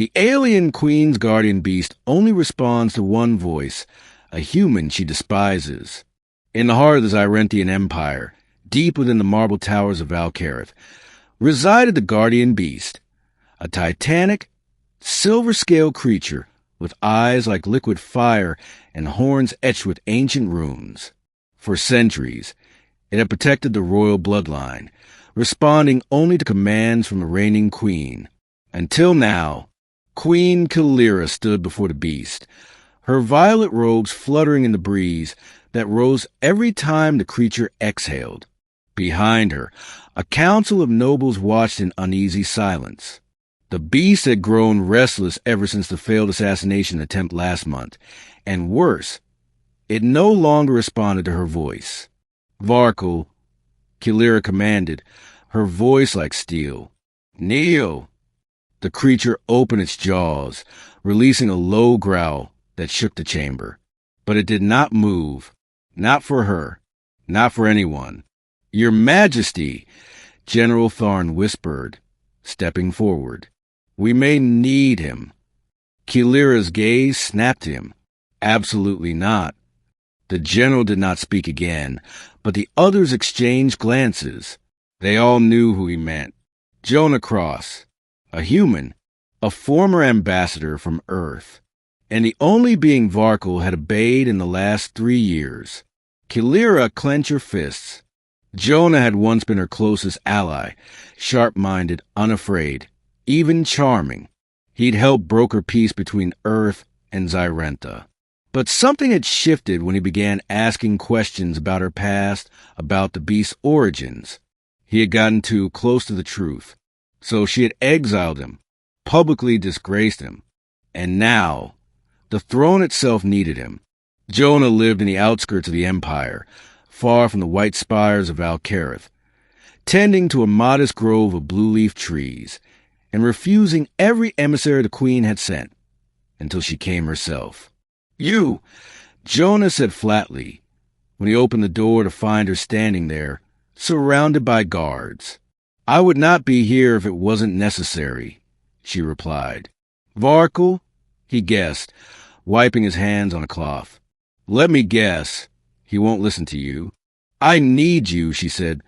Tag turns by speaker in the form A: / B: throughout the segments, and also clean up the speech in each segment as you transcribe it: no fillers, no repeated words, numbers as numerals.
A: The alien queen's guardian beast only responds to one voice, a human she despises. In the heart of the Zyrentian Empire, deep within the marble towers of Valcarith, resided the guardian beast, a titanic, silver-scale creature with eyes like liquid fire and horns etched with ancient runes. For centuries, it had protected the royal bloodline, responding only to commands from the reigning queen. Until now, Queen Kaelira stood before the beast, her violet robes fluttering in the breeze that rose every time the creature exhaled. Behind her, a council of nobles watched in uneasy silence. The beast had grown restless ever since the failed assassination attempt last month, and worse, it no longer responded to her voice. Varkul, Kaelira commanded, her voice like steel. Kneel! The creature opened its jaws, releasing a low growl that shook the chamber. But it did not move. Not for her. Not for anyone. Your Majesty, General Tharn whispered, stepping forward. We may need him. Kaelira's gaze snapped to him. Absolutely not. The general did not speak again, but the others exchanged glances. They all knew who he meant. Jonah Cross, a human, a former ambassador from Earth, and the only being Varkul had obeyed in the last 3 years. Kaelira clenched her fists. Jonah had once been her closest ally, sharp-minded, unafraid, even charming. He'd helped broker peace between Earth and Zyrenta. But something had shifted when he began asking questions about her past, about the beast's origins. He had gotten too close to the truth. So she had exiled him, publicly disgraced him. And now, the throne itself needed him. Jonah lived in the outskirts of the Empire, far from the white spires of Valcarith, tending to a modest grove of blue-leaf trees, and refusing every emissary the queen had sent, until she came herself. You, Jonah said flatly, when he opened the door to find her standing there, surrounded by guards. I would not be here if it wasn't necessary, she replied. Varkul, he guessed, wiping his hands on a cloth. Let me guess, he won't listen to you. I need you, she said,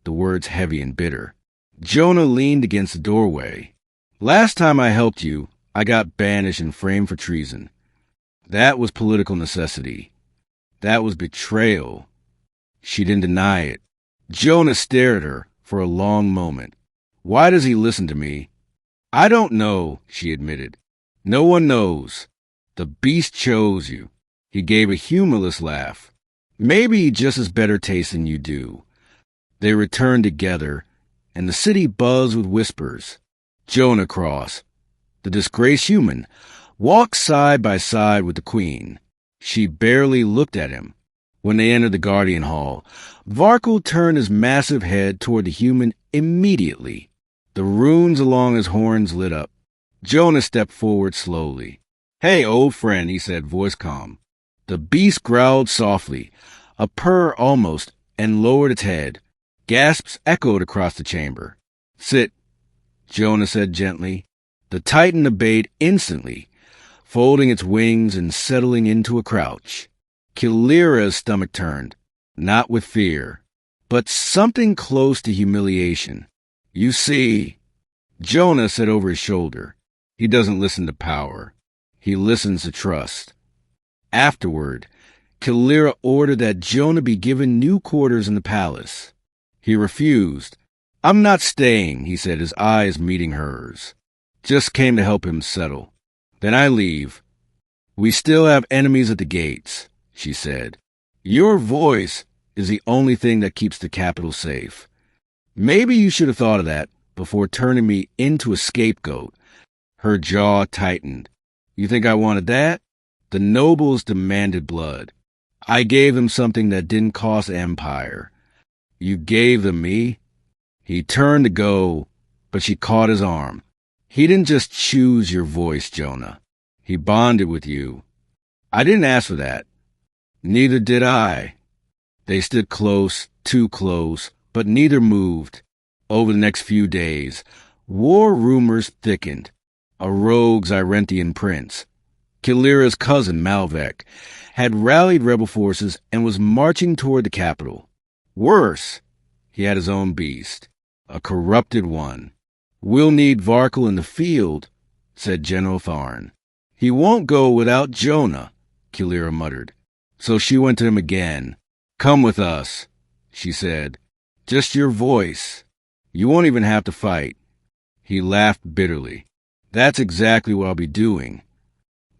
A: the words heavy and bitter. Jonah leaned against the doorway. Last time I helped you, I got banished and framed for treason. That was political necessity. That was betrayal. She didn't deny it. Jonah stared at her for a long moment. Why does he listen to me? I don't know, she admitted. No one knows. The beast chose you. He gave a humorless laugh. Maybe just as better taste than you do. They returned together, and the city buzzed with whispers. Jonah Cross, the disgraced human, walked side by side with the queen. She barely looked at him. When they entered the Guardian Hall, Varkul turned his massive head toward the human immediately. The runes along his horns lit up. Jonah stepped forward slowly. Hey, old friend, he said, voice calm. The beast growled softly, a purr almost, and lowered its head. Gasps echoed across the chamber. Sit, Jonah said gently. The titan obeyed instantly, folding its wings and settling into a crouch. Kaelira's stomach turned, not with fear, but something close to humiliation. You see, Jonah said over his shoulder, he doesn't listen to power. He listens to trust. Afterward, Kaelira ordered that Jonah be given new quarters in the palace. He refused. I'm not staying, he said, his eyes meeting hers. Just came to help him settle. Then I leave. We still have enemies at the gates, she said. Your voice is the only thing that keeps the capital safe. Maybe you should have thought of that before turning me into a scapegoat. Her jaw tightened. You think I wanted that? The nobles demanded blood. I gave them something that didn't cost empire. You gave them me? He turned to go, but she caught his arm. He didn't just choose your voice, Jonah. He bonded with you. I didn't ask for that. Neither did I. They stood close, too close, but neither moved. Over the next few days, war rumors thickened. a rogue Zyrentian prince. Kaelira's cousin, Malvek, had rallied rebel forces and was marching toward the capital. Worse, he had his own beast, a corrupted one. "We'll need Varkal in the field," said General Tharn. "He won't go without Jonah," Kaelira muttered. So she went to him again. "Come with us," she said. "Just your voice. You won't even have to fight." He laughed bitterly. "That's exactly what I'll be doing."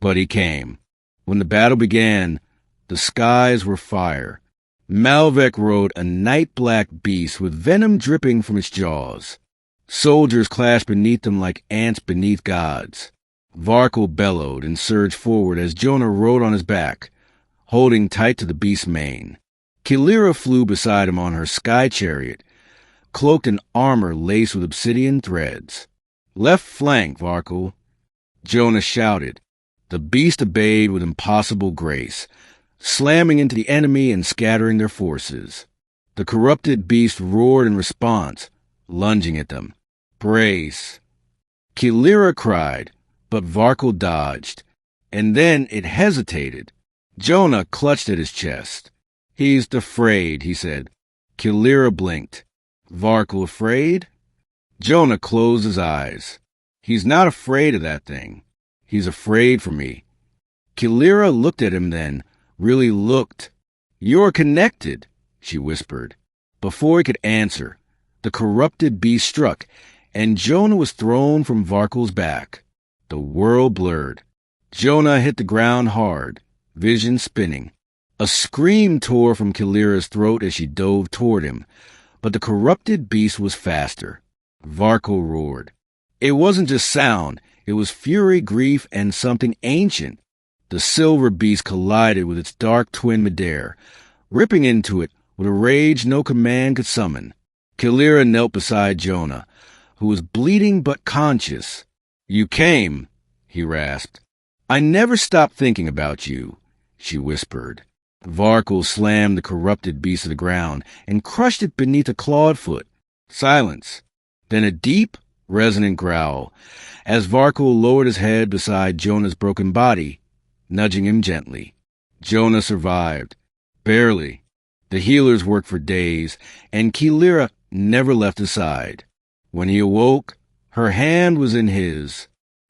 A: But he came. When the battle began, the skies were fire. Malvek rode a night-black beast with venom dripping from its jaws. Soldiers clashed beneath them like ants beneath gods. Varkal bellowed and surged forward as Jonah rode on his back, holding tight to the beast's mane. Kaelira flew beside him on her sky chariot, cloaked in armor laced with obsidian threads. "Left flank, Varkal," Jonah shouted. The beast obeyed with impossible grace, slamming into the enemy and scattering their forces. The corrupted beast roared in response, lunging at them. "Brace!" Kaelira cried, but Varkal dodged, and then it hesitated. Jonah clutched at his chest. "He's afraid," he said. Kaelira blinked. "Varkal afraid?" Jonah closed his eyes. "He's not afraid of that thing. He's afraid for me." Kaelira looked at him then, really looked. "You're connected," she whispered. Before he could answer, the corrupted beast struck, and Jonah was thrown from Varkal's back. The world blurred. Jonah hit the ground hard, vision spinning. A scream tore from Kaelira's throat as she dove toward him, but the corrupted beast was faster. Varkal roared. It wasn't just sound, it was fury, grief, and something ancient. The silver beast collided with its dark twin Midair, ripping into it with a rage no command could summon. Kaelira knelt beside Jonah, who was bleeding but conscious. "You came," he rasped. "I never stopped thinking about you," she whispered. Varkal slammed the corrupted beast to the ground and crushed it beneath a clawed foot. Silence. Then a deep, resonant growl, as Varkal lowered his head beside Jonah's broken body, nudging him gently. Jonah survived. Barely. The healers worked for days, and Kaelira never left his side. When he awoke, her hand was in his.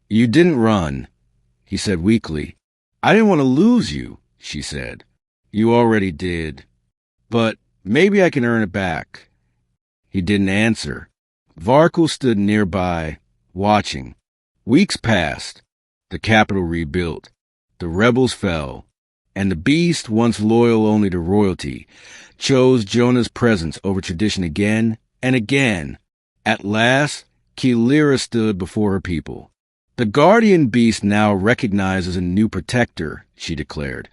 A: "You didn't run," he said weakly. "I didn't want to lose you," she said. "You already did. But maybe I can earn it back." He didn't answer. Varkal stood nearby, watching. Weeks passed. The capital rebuilt. The rebels fell. And the beast, once loyal only to royalty, chose Jonah's presence over tradition again and again. At last, Kaelira stood before her people. "The guardian beast now recognizes a new protector," she declared,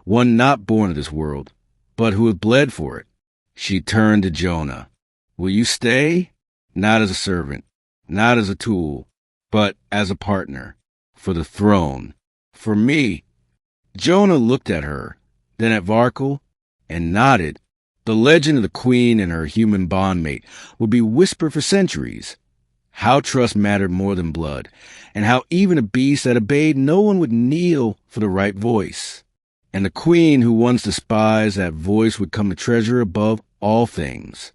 A: "one not born of this world, but who has bled for it." She turned to Jonah. "Will you stay? Not as a servant, not as a tool, but as a partner. For the throne. For me." Jonah looked at her, then at Varkal, and nodded. The legend of the queen and her human bondmate would be whispered for centuries. How trust mattered more than blood, and how even a beast that obeyed no one would kneel for the right voice. And the queen who once despised that voice would come to treasure above all things.